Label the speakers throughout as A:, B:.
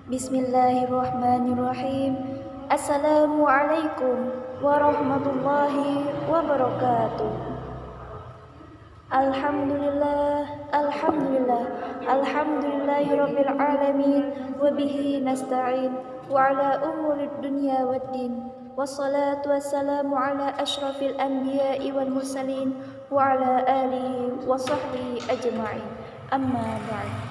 A: Bismillahirrahmanirrahim. Assalamualaikum warahmatullahi wabarakatuh. Alhamdulillah, alhamdulillahirabbil alamin wa bihi nasta'in wa ala umurid dunya waddin. Wassalatu wassalamu ala asyrafil anbiya'i wal mursalin wa ala alihi wa sahbihi ajma'in. Amma ba'd.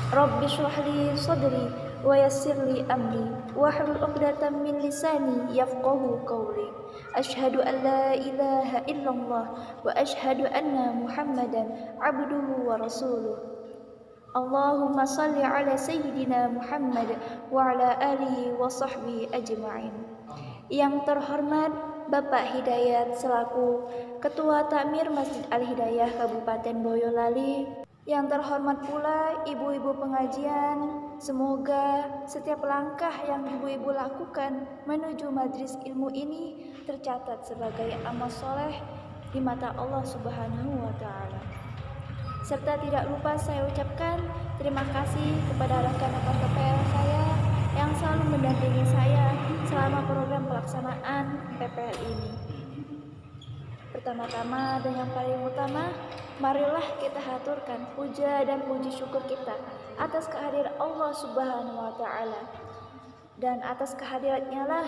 A: Rabbi shrah li sadri wa yassir li amri wahlul 'uqdatam min lisani yafqahu qawli. Asyhadu an la ilaha illallah wa asyhadu anna Muhammadan 'abduhu wa rasuluh. Allahumma shalli ala sayyidina Muhammad wa ala alihi wa sahbihi ajma'in. Yang terhormat Bapak Hidayat selaku Ketua Takmir Masjid Al-Hidayah Kabupaten Boyolali. Yang terhormat pula ibu-ibu pengajian, semoga setiap langkah yang ibu-ibu lakukan menuju majelis ilmu ini tercatat sebagai amal soleh di mata Allah Subhanahu wa Ta'ala. Serta tidak lupa saya ucapkan terima kasih kepada rekan-rekan PPL saya yang selalu mendampingi saya selama program pelaksanaan PPL ini. Pertama-tama dan yang paling utama, marilah kita haturkan puja dan puji syukur kita atas kehadiran Allah Subhanahu wa Ta'ala. Dan atas kehadiratnya lah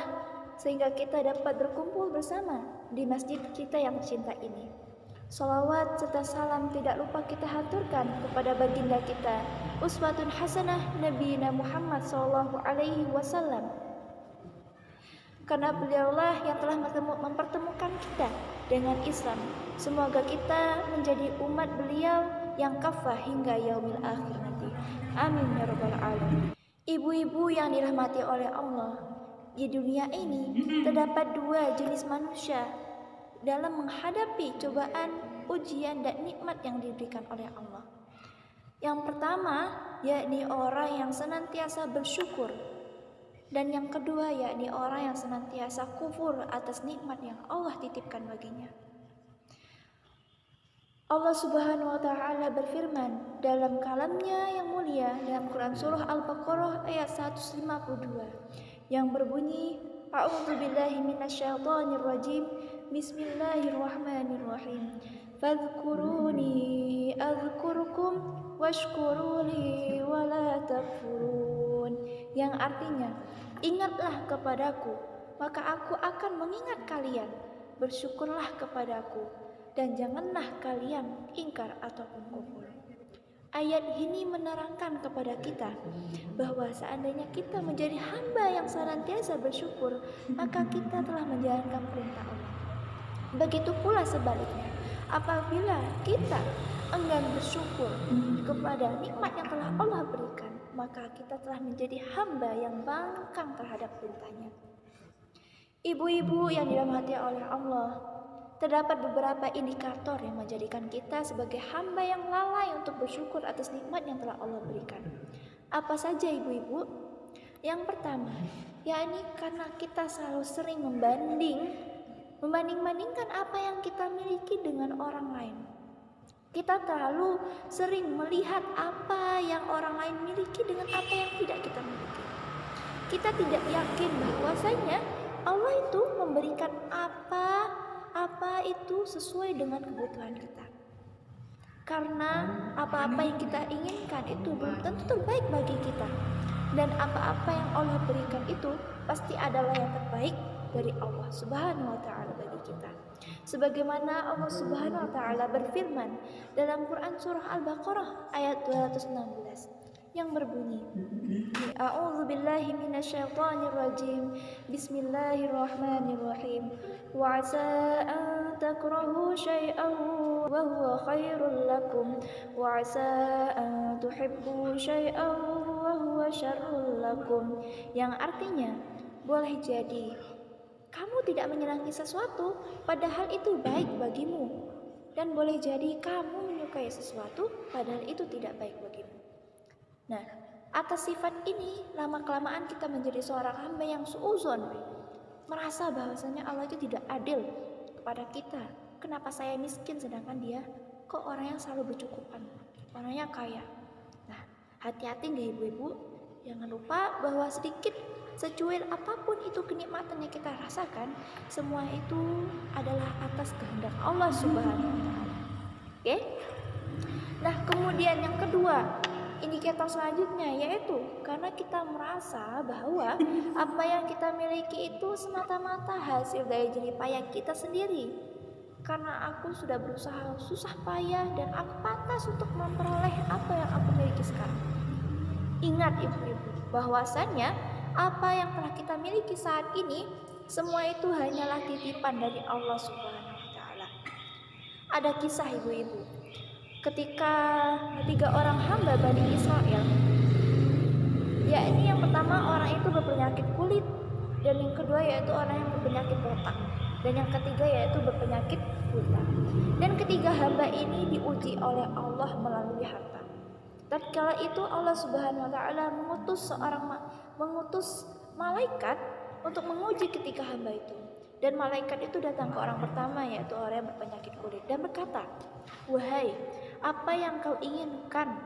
A: sehingga kita dapat berkumpul bersama di masjid kita yang cinta ini. Salawat serta salam tidak lupa kita haturkan kepada baginda kita, uswatun hasanah Nabi Muhammad SAW. Karena beliaulah yang telah mempertemukan kita dengan Islam. Semoga kita menjadi umat beliau yang kafah hingga yaumil akhir nanti. Amin ya rabbal alamin. Ibu-ibu yang dirahmati oleh Allah, di dunia ini terdapat dua jenis manusia dalam menghadapi cobaan, ujian dan nikmat yang diberikan oleh Allah. Yang pertama yakni orang yang senantiasa bersyukur. Dan yang kedua yakni orang yang senantiasa kufur atas nikmat yang Allah titipkan baginya. Allah Subhanahu wa Ta'ala berfirman dalam kalamnya yang mulia dalam Quran surah Al-Baqarah ayat 152 yang berbunyi, A'udzubillahi minasyaitonirrajim. Bismillahirrahmanirrahim. Fadhkuruni adzkurkum washkuruli wala takfurun. Yang artinya, ingatlah kepadaku, maka aku akan mengingat kalian. Bersyukurlah kepadaku, dan janganlah kalian ingkar ataupun kufur. Ayat ini menerangkan kepada kita bahwa seandainya kita menjadi hamba yang senantiasa bersyukur, maka kita telah menjalankan perintah Allah. Begitu pula sebaliknya, apabila kita enggan bersyukur kepada nikmat yang telah Allah berikan, maka kita telah menjadi hamba yang bangkang terhadap perintahnya. Ibu-ibu yang dirahmati oleh Allah, terdapat beberapa indikator yang menjadikan kita sebagai hamba yang lalai untuk bersyukur atas nikmat yang telah Allah berikan. Apa saja ibu-ibu? Yang pertama, yakni karena kita selalu sering membanding-bandingkan apa yang kita miliki dengan orang lain. Kita terlalu sering melihat apa yang orang lain miliki dengan apa yang tidak kita miliki. Kita tidak yakin bahwasanya Allah itu memberikan apa itu sesuai dengan kebutuhan kita. Karena apa-apa yang kita inginkan itu belum tentu terbaik bagi kita. Dan apa-apa yang Allah berikan itu pasti adalah yang terbaik dari Allah Subhanahu wa Ta'ala bagi kita. Sebagaimana Allah Subhanahu wa Ta'ala berfirman dalam Quran surah Al-Baqarah ayat 216 yang berbunyi, A'udzubillahi minasyaitonirrajim. Bismillahirrahmanirrahim. Wa 'asa an takrahu syai'an wa huwa khairul lakum wa 'asa an tuhibbu syai'an wa huwa syarrul lakum. Yang artinya, boleh jadi kamu tidak menyenangi sesuatu padahal itu baik bagimu, dan boleh jadi kamu menyukai sesuatu padahal itu tidak baik bagimu. Nah, atas sifat ini lama-kelamaan kita menjadi seorang hamba yang suuzon, merasa bahwasanya Allah itu tidak adil kepada kita. Kenapa saya miskin sedangkan dia kok orang yang selalu bercukupan, orangnya kaya. Nah, hati-hati nggih ibu-ibu, Jangan lupa bahwa sedikit secuil apapun itu kenikmatan yang kita rasakan, semua itu adalah atas kehendak Allah Subhanahu wa taala. Oke? Nah, kemudian yang kedua, indikator selanjutnya yaitu karena kita merasa bahwa apa yang kita miliki itu semata-mata hasil dari jerih payah kita sendiri. Karena aku sudah berusaha susah payah dan aku pantas untuk memperoleh apa yang aku miliki sekarang. Ingat ibu-ibu, bahwasannya apa yang telah kita miliki saat ini semua itu hanyalah titipan dari Allah Subhanahu wa taala. Ada kisah ibu-ibu. Ketika 3 orang hamba Bani Israel, yakni yang pertama orang itu berpenyakit kulit, dan yang kedua yaitu orang yang berpenyakit botak, dan yang ketiga yaitu berpenyakit buta. Dan ketiga hamba ini diuji oleh Allah melalui harta. Tatkala itu Allah Subhanahu wa taala mengutus malaikat untuk menguji ketiga hamba itu. Dan malaikat itu datang ke orang pertama yaitu orang yang berpenyakit kulit dan berkata, "Wahai, apa yang kau inginkan?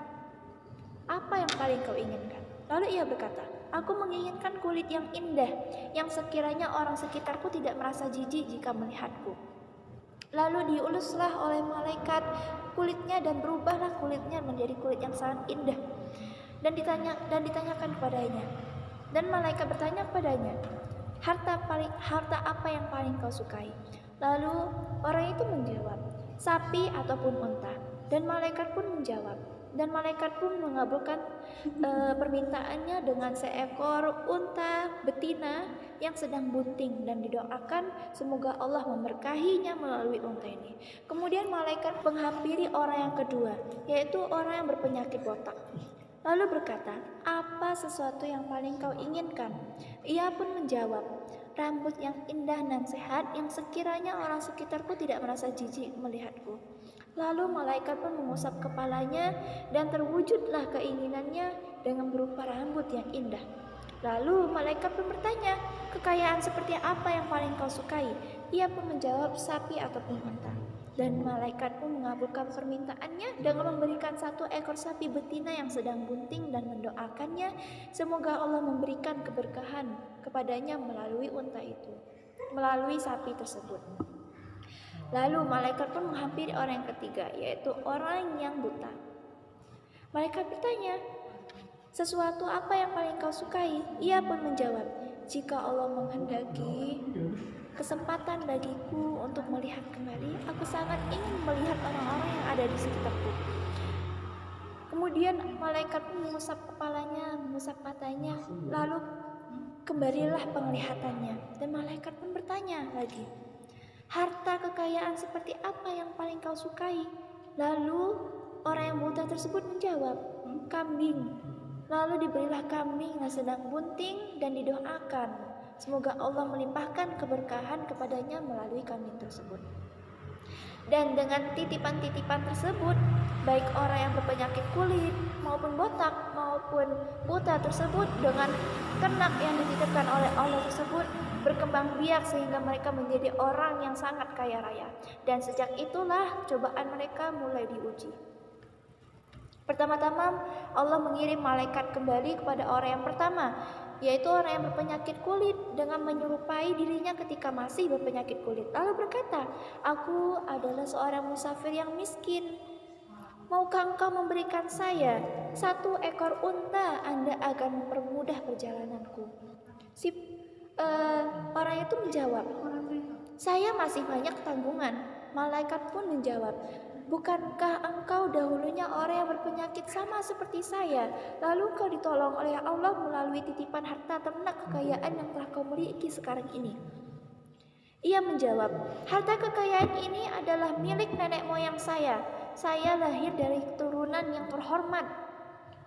A: Apa yang paling kau inginkan?" Lalu ia berkata, "Aku menginginkan kulit yang indah, yang sekiranya orang sekitarku tidak merasa jijik jika melihatku." Lalu diuluslah oleh malaikat kulitnya dan berubahlah kulitnya menjadi kulit yang sangat indah. Dan ditanyakan kepadanya. Dan malaikat bertanya kepadanya, harta apa yang paling kau sukai? Lalu orang itu menjawab, sapi ataupun unta. Dan malaikat pun menjawab. Dan malaikat pun mengabulkan permintaannya dengan seekor unta betina yang sedang bunting, dan didoakan semoga Allah memberkahinya melalui unta ini. Kemudian malaikat menghampiri orang yang kedua, yaitu orang yang berpenyakit botak. Lalu berkata, "Apa sesuatu yang paling kau inginkan?" Ia pun menjawab, "Rambut yang indah dan sehat yang sekiranya orang sekitarku tidak merasa jijik melihatku." Lalu malaikat pun mengusap kepalanya dan terwujudlah keinginannya dengan berupa rambut yang indah. Lalu malaikat pun bertanya, "Kekayaan seperti apa yang paling kau sukai?" Ia pun menjawab, "Sapi ataupun unta." Dan malaikat pun mengabulkan permintaannya dengan memberikan 1 ekor sapi betina yang sedang bunting dan mendoakannya semoga Allah memberikan keberkahan kepadanya melalui unta itu, melalui sapi tersebut. Lalu malaikat pun menghampiri orang yang ketiga, yaitu orang yang buta. Malaikat bertanya, "Sesuatu apa yang paling kau sukai?" Ia pun menjawab, "Jika Allah menghendaki kesempatan bagiku untuk melihat kembali, aku sangat ingin melihat orang-orang yang ada di sekitarku." Kemudian malaikat pun mengusap kepalanya, mengusap matanya, lalu kembalilah penglihatannya. Dan malaikat pun bertanya lagi, "Harta kekayaan seperti apa yang paling kau sukai?" Lalu orang yang buta tersebut menjawab, "Kambing." Lalu diberilah kambing yang sedang bunting dan didoakan semoga Allah melimpahkan keberkahan kepadanya melalui kambing tersebut. Dan dengan titipan-titipan tersebut, baik orang yang berpenyakit kulit maupun botak maupun buta tersebut, dengan ternak yang dititipkan oleh Allah tersebut berkembang biak sehingga mereka menjadi orang yang sangat kaya raya. Dan sejak itulah cobaan mereka mulai diuji. Pertama-tama Allah mengirim malaikat kembali kepada orang yang pertama, yaitu orang yang berpenyakit kulit, dengan menyerupai dirinya ketika masih berpenyakit kulit. Lalu berkata, "Aku adalah seorang musafir yang miskin. Maukah engkau memberikan saya 1 ekor unta, Anda akan mempermudah perjalananku?" Orang itu menjawab, "Saya masih banyak tanggungan." Malaikat pun menjawab, "Bukankah engkau dahulunya orang yang berpenyakit sama seperti saya, lalu engkau ditolong oleh Allah melalui titipan harta ternak kekayaan yang telah kau miliki sekarang ini?" Ia menjawab, "Harta kekayaan ini adalah milik nenek moyang saya. Saya lahir dari keturunan yang terhormat."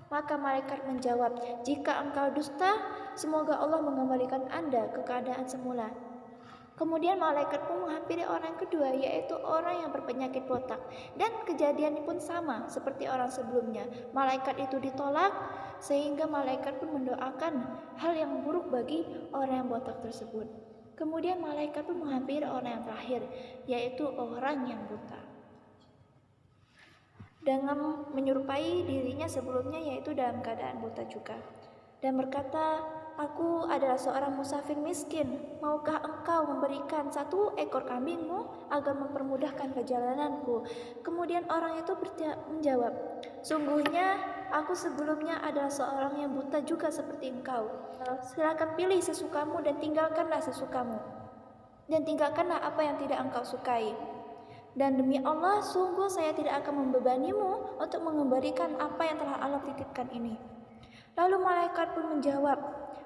A: Maka malaikat menjawab, "Jika engkau dusta, semoga Allah mengembalikan Anda ke keadaan semula." Kemudian malaikat pun menghampiri orang yang kedua, yaitu orang yang berpenyakit botak. Dan kejadian pun sama seperti orang sebelumnya. Malaikat itu ditolak sehingga malaikat pun mendoakan hal yang buruk bagi orang yang botak tersebut. Kemudian malaikat pun menghampiri orang yang terakhir, yaitu orang yang buta, dengan menyerupai dirinya sebelumnya, yaitu dalam keadaan buta juga. dan berkata, "Aku adalah seorang musafir miskin. Maukah engkau memberikan 1 ekor kambingmu agar mempermudahkan perjalananku?" Kemudian orang itu menjawab, "Sungguhnya aku sebelumnya adalah seorang yang buta juga seperti engkau. Silakan pilih sesukamu dan tinggalkanlah sesukamu. Dan tinggalkanlah apa yang tidak engkau sukai. Dan demi Allah, sungguh saya tidak akan membebanimu untuk mengembalikan apa yang telah Allah titipkan ini." Lalu malaikat pun menjawab,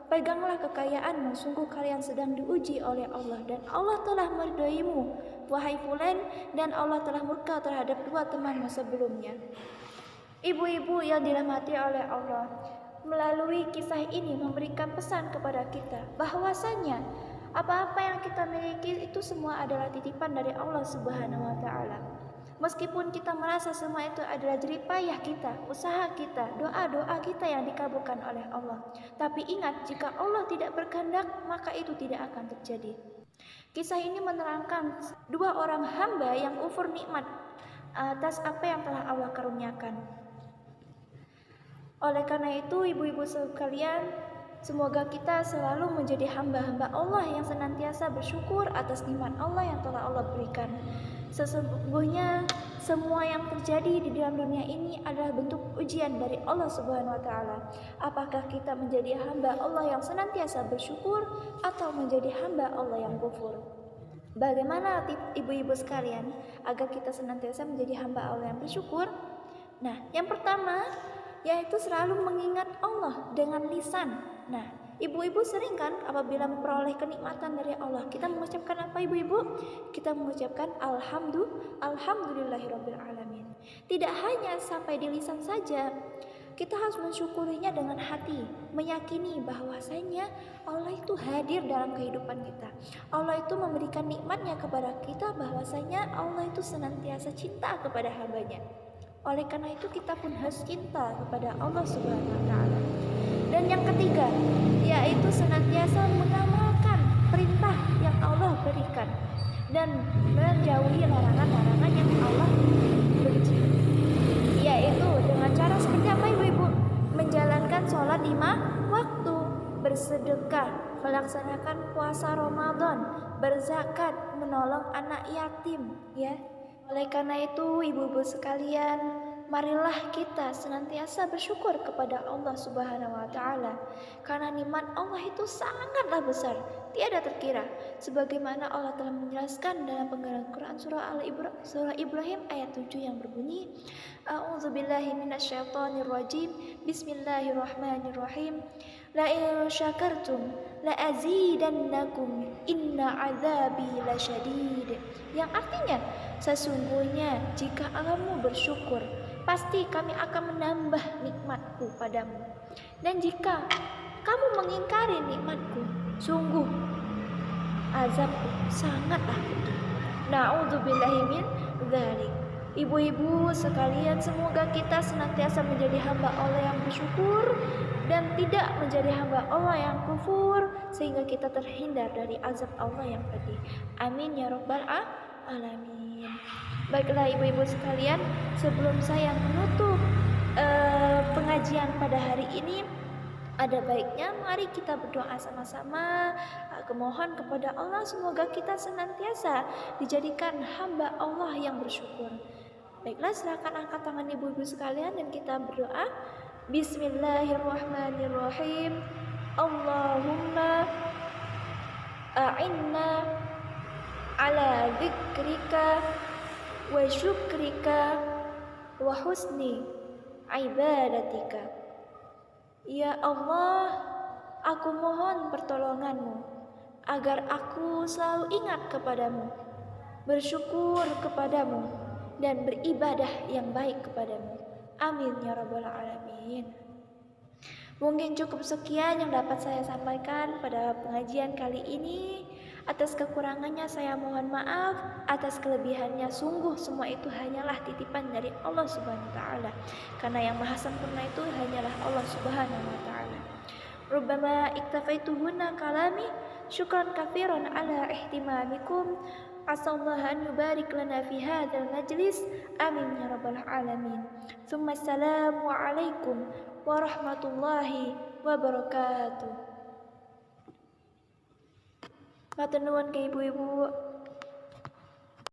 A: "Peganglah kekayaanmu, sungguh kalian sedang diuji oleh Allah, dan Allah telah meridhoimu, wahai fulan, dan Allah telah murka terhadap 2 temanmu sebelumnya." Ibu-ibu yang dirahmati oleh Allah, melalui kisah ini memberikan pesan kepada kita bahwasanya apa-apa yang kita miliki itu semua adalah titipan dari Allah Subhanahu wa taala. Meskipun kita merasa semua itu adalah jerih payah kita, usaha kita, doa-doa kita yang dikabulkan oleh Allah. Tapi ingat, jika Allah tidak berkehendak, maka itu tidak akan terjadi. Kisah ini menerangkan 2 orang hamba yang kufur nikmat atas apa yang telah Allah karuniakan. Oleh karena itu, ibu-ibu sekalian, semoga kita selalu menjadi hamba-hamba Allah yang senantiasa bersyukur atas nikmat Allah yang telah Allah berikan. Sesungguhnya semua yang terjadi di dalam dunia ini adalah bentuk ujian dari Allah Subhanahu wa taala. Apakah kita menjadi hamba Allah yang senantiasa bersyukur atau menjadi hamba Allah yang kufur? Bagaimana ibu-ibu sekalian agar kita senantiasa menjadi hamba Allah yang bersyukur? Nah, yang pertama yaitu selalu mengingat Allah dengan lisan. Nah, ibu-ibu sering kan apabila memperoleh kenikmatan dari Allah, kita mengucapkan apa ibu-ibu? Kita mengucapkan alhamdulillahirabbil alamin. Tidak hanya sampai di lisan saja, kita harus mensyukurinya dengan hati, meyakini bahwasanya Allah itu hadir dalam kehidupan kita. Allah itu memberikan nikmatnya kepada kita, bahwasanya Allah itu senantiasa cinta kepada hambanya. Oleh karena itu kita pun harus cinta kepada Allah Subhanahu wa taala. Dan yang ketiga, yaitu senantiasa mengamalkan perintah yang Allah berikan dan menjauhi larangan-larangan yang Allah benci. Yaitu dengan cara seperti apa ibu-ibu? Menjalankan sholat 5 waktu, bersedekah, melaksanakan puasa Ramadan, berzakat, menolong anak yatim, ya. Oleh karena itu, ibu-ibu sekalian, marilah kita senantiasa bersyukur kepada Allah Subhanahu wa taala, karena nikmat Allah itu sangatlah besar, tiada terkira. Sebagaimana Allah telah menjelaskan dalam penggalan Quran surah Ibrahim ayat 7 yang berbunyi, A'udzubillahi minasyaitonirrajim. Bismillahirrahmanirrahim. La in syakartum la azidannakum inna azabi lasyadid. Yang artinya, sesungguhnya jika kamu bersyukur, pasti kami akan menambah nikmatku padamu. Dan jika kamu mengingkari nikmatku, sungguh azabku sangatlah pedih. Na'udzubillahi min dzalik. Ibu-ibu sekalian, semoga kita senantiasa menjadi hamba Allah yang bersyukur dan tidak menjadi hamba Allah yang kufur, sehingga kita terhindar dari azab Allah yang pedih. Amin ya rabbal alamin. Baiklah ibu-ibu sekalian, sebelum saya menutup pengajian pada hari ini, ada baiknya mari kita berdoa sama-sama, memohon kepada Allah semoga kita senantiasa dijadikan hamba Allah yang bersyukur. Baiklah, silakan angkat tangan ibu-ibu sekalian dan kita berdoa. Bismillahirrahmanirrahim. Allahumma a'inna ala dzikrika wa syukrika wa husni ibadatika. Ya Allah, aku mohon pertolonganmu agar aku selalu ingat kepadamu, bersyukur kepadamu, dan beribadah yang baik kepadamu. Amin ya rabbal alamin. Mungkin cukup sekian yang dapat saya sampaikan pada pengajian kali ini. Atas kekurangannya saya mohon maaf, atas kelebihannya sungguh semua itu hanyalah titipan dari Allah Subhanahu wa taala. Karena yang maha sempurna itu hanyalah Allah Subhanahu wa taala. Rubbama iktafaitu huna kalami, syukran katsiran ala ihtimamikum. Asallahu an yubarik lana fi hadzal majlis. Amin ya rabbal alamin. Tsumma assalamu alaikum warahmatullahi wabarakatuh. Matur nuwun ke ibu-ibu.